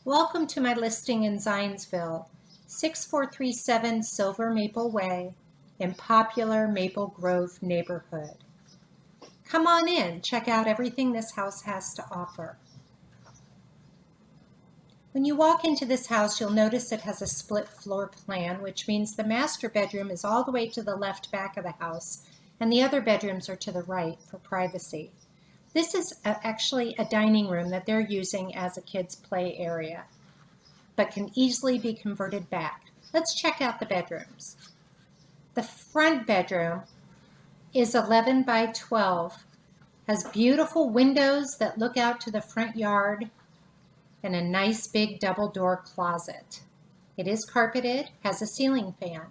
Welcome to my listing in Zionsville, 6437 Silver Maple Way in popular Maple Grove neighborhood. Come on in, check out everything this house has to offer. When you walk into this house, you'll notice it has a split floor plan, which means the master bedroom is all the way to the left back of the house, and the other bedrooms are to the right for privacy. This is actually a dining room that they're using as a kids' play area, but can easily be converted back. Let's check out the bedrooms. The front bedroom is 11 by 12, has beautiful windows that look out to the front yard, and a nice big double door closet. It is carpeted, has a ceiling fan.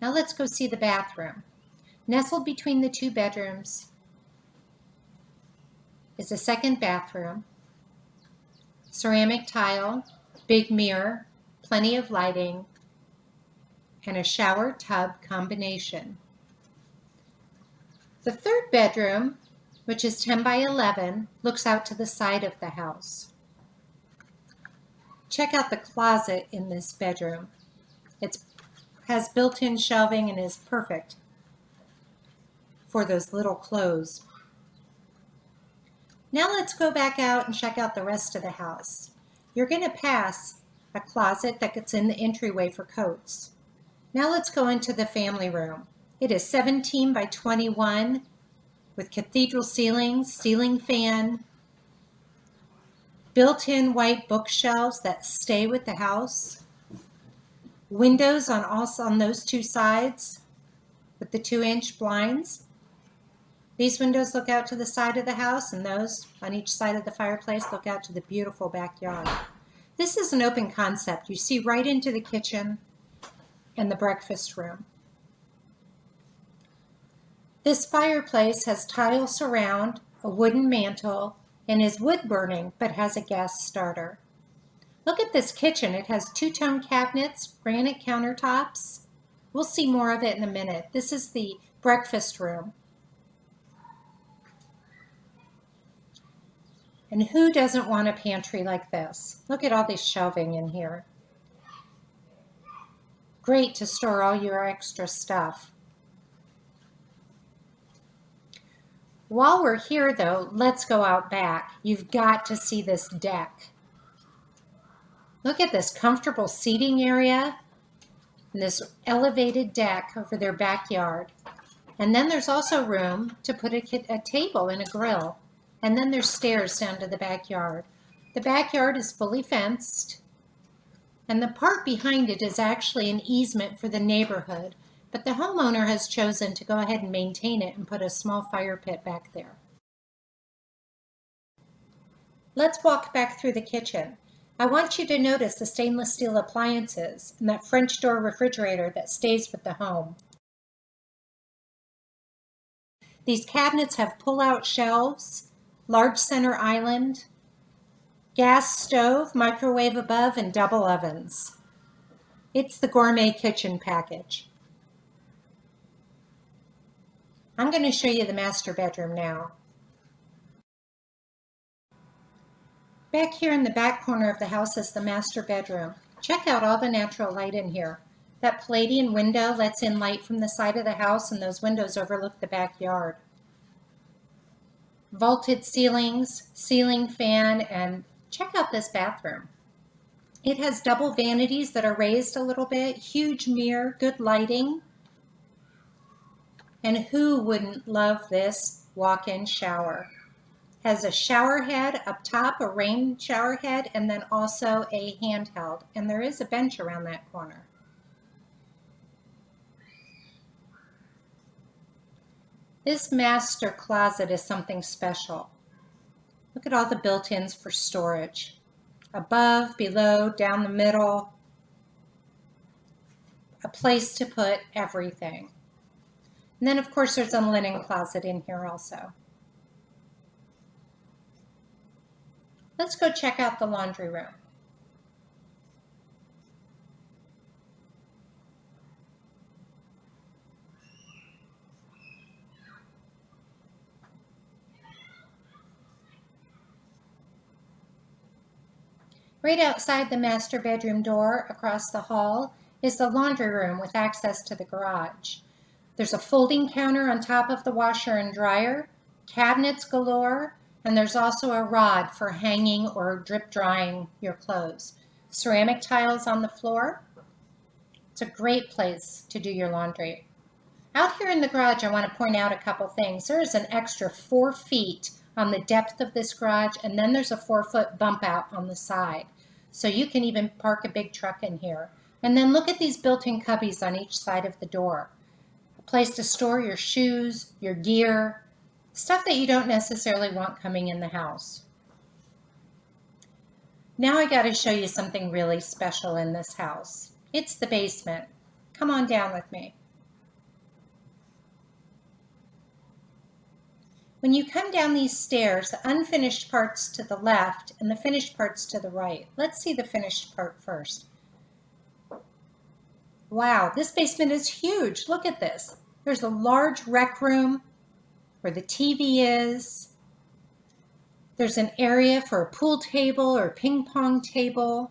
Now let's go see the bathroom. Nestled between the two bedrooms is a second bathroom, ceramic tile, big mirror, plenty of lighting, and a shower tub combination. The third bedroom, which is 10 by 11, looks out to the side of the house. Check out the closet in this bedroom. It has built-in shelving and is perfect for those little clothes. Now let's go back out and check out the rest of the house. You're going to pass a closet that gets in the entryway for coats. Now let's go into the family room. It is 17 by 21 with cathedral ceilings, ceiling fan, built-in white bookshelves that stay with the house, windows on those two sides with the 2-inch blinds. These windows look out to the side of the house, and those on each side of the fireplace look out to the beautiful backyard. This is an open concept. You see right into the kitchen and the breakfast room. This fireplace has tile surround, a wooden mantle, and is wood burning, but has a gas starter. Look at this kitchen. It has two-tone cabinets, granite countertops. We'll see more of it in a minute. This is the breakfast room. And who doesn't want a pantry like this? Look at all this shelving in here. Great to store all your extra stuff. While we're here though, let's go out back. You've got to see this deck. Look at this comfortable seating area and this elevated deck over their backyard. And then there's also room to put a table and a grill. And then there's stairs down to the backyard. The backyard is fully fenced, and the part behind it is actually an easement for the neighborhood, but the homeowner has chosen to go ahead and maintain it and put a small fire pit back there. Let's walk back through the kitchen. I want you to notice the stainless steel appliances and that French door refrigerator that stays with the home. These cabinets have pull-out shelves, large center island, gas stove, microwave above, and double ovens. It's the gourmet kitchen package. I'm going to show you the master bedroom now. Back here in the back corner of the house is the master bedroom. Check out all the natural light in here. That Palladian window lets in light from the side of the house, and those windows overlook the backyard. Vaulted ceilings, ceiling fan, and check out this bathroom. It has double vanities that are raised a little bit, huge mirror, good lighting. And who wouldn't love this walk-in shower? Has a shower head up top, a rain shower head, and then also a handheld. And there is a bench around that corner. This master closet is something special. Look at all the built-ins for storage. Above, below, down the middle. A place to put everything. And then of course there's a linen closet in here also. Let's go check out the laundry room. Right outside the master bedroom door across the hall is the laundry room with access to the garage. There's a folding counter on top of the washer and dryer, cabinets galore, and there's also a rod for hanging or drip drying your clothes. Ceramic tiles on the floor. It's a great place to do your laundry. Out here in the garage, I want to point out a couple things. There's an extra 4 feet on the depth of this garage, and then there's a 4-foot bump out on the side. So you can even park a big truck in here. And then look at these built-in cubbies on each side of the door. A place to store your shoes, your gear, stuff that you don't necessarily want coming in the house. Now I got to show you something really special in this house. It's the basement. Come on down with me. When you come down these stairs, the unfinished part's to the left and the finished part's to the right. Let's see the finished part first. Wow, this basement is huge. Look at this. There's a large rec room where the TV is. There's an area for a pool table or ping pong table.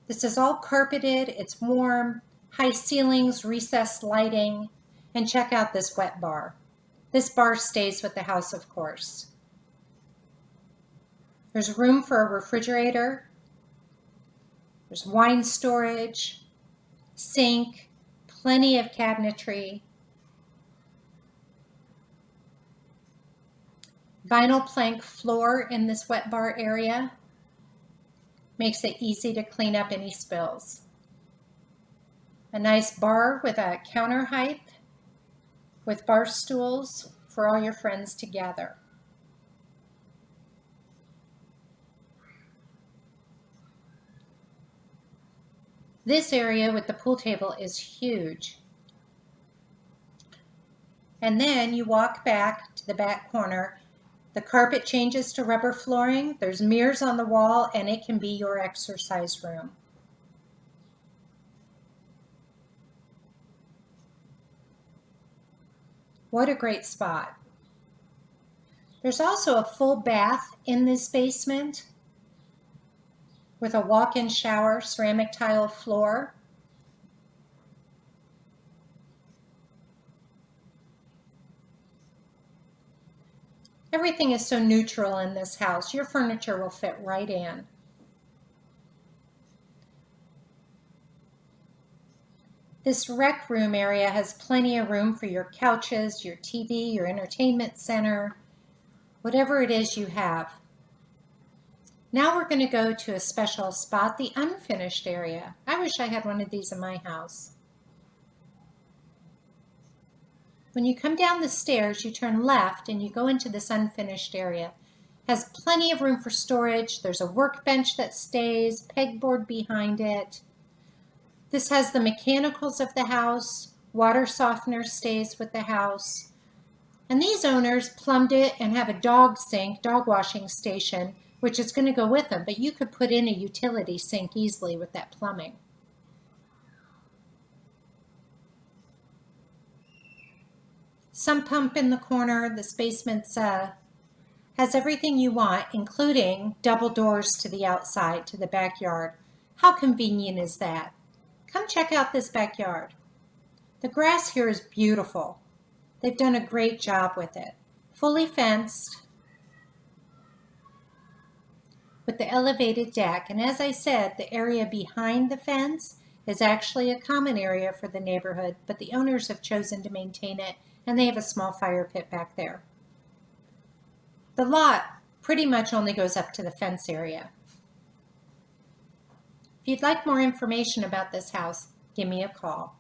This is all carpeted. It's warm, high ceilings, recessed lighting, and check out this wet bar. This bar stays with the house, of course. There's room for a refrigerator. There's wine storage, sink, plenty of cabinetry. Vinyl plank floor in this wet bar area makes it easy to clean up any spills. A nice bar with a counter height with bar stools for all your friends to gather. This area with the pool table is huge. And then you walk back to the back corner. The carpet changes to rubber flooring. There's mirrors on the wall, and it can be your exercise room. What a great spot. There's also a full bath in this basement with a walk-in shower, ceramic tile floor. Everything is so neutral in this house. Your furniture will fit right in. This rec room area has plenty of room for your couches, your TV, your entertainment center, whatever it is you have. Now we're going to go to a special spot, the unfinished area. I wish I had one of these in my house. When you come down the stairs, you turn left and you go into this unfinished area. It has plenty of room for storage. There's a workbench that stays, pegboard behind it. This has the mechanicals of the house. Water softener stays with the house. And these owners plumbed it and have a dog sink, dog washing station, which is going to go with them, but you could put in a utility sink easily with that plumbing. Sump pump in the corner. This basement has everything you want, including double doors to the outside, to the backyard. How convenient is that? Come check out this backyard. The grass here is beautiful. They've done a great job with it. Fully fenced with the elevated deck. And as I said, the area behind the fence is actually a common area for the neighborhood, but the owners have chosen to maintain it, and they have a small fire pit back there. The lot pretty much only goes up to the fence area. If you'd like more information about this house, give me a call.